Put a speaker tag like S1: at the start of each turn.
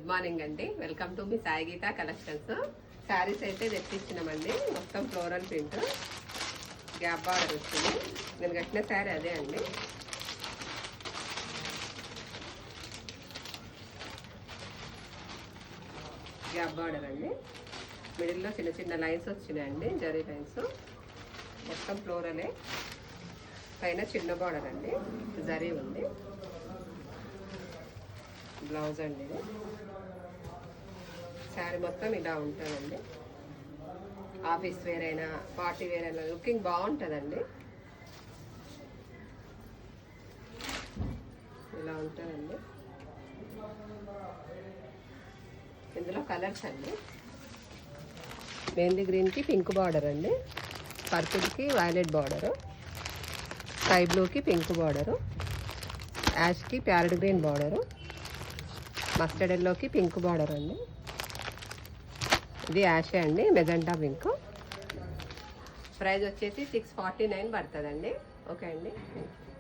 S1: Good morning అండి. Welcome to మీ Sai Geetha collections. Saris అయితే తెప్పించినామండి. మొత్తం ఫ్లోరల్ ప్రింట్ గ్యాప్ బార్డర్ వచ్చింది. నేను కట్టిన శారీ అదే అండి. గ్యాప్ బార్డర్ అండి. మిడిల్లో చిన్న చిన్న లైన్స్ వచ్చినాయండి, జరీ లైన్స్. మొత్తం ఫ్లోరలే. పైన చిన్న బార్డర్ అండి, జరీ ఉంది. బ్లౌజ్ అండి ఇది. శారీ మొత్తం ఇలా ఉంటుందండి. ఆఫీస్ వేర్ అయినా పార్టీ వేర్ అయినా లుకింగ్ బాగుంటుందండి. ఇలా ఉంటుందండి. ఇందులో కలర్స్ అండి. మెహందీ గ్రీన్కి పింక్ బార్డర్ అండి, పర్పుల్కి వైలెట్ బార్డరు, స్కై బ్లూకి pink border, Yaskhi parrot green border, mustard ఎల్లోకి పింక్ బార్డర్ అండి. ఇది యాషే అండి, మెజెంటా పింక్. ప్రైస్ వచ్చేసి 649 పడుతుందండి. ఓకే అండి.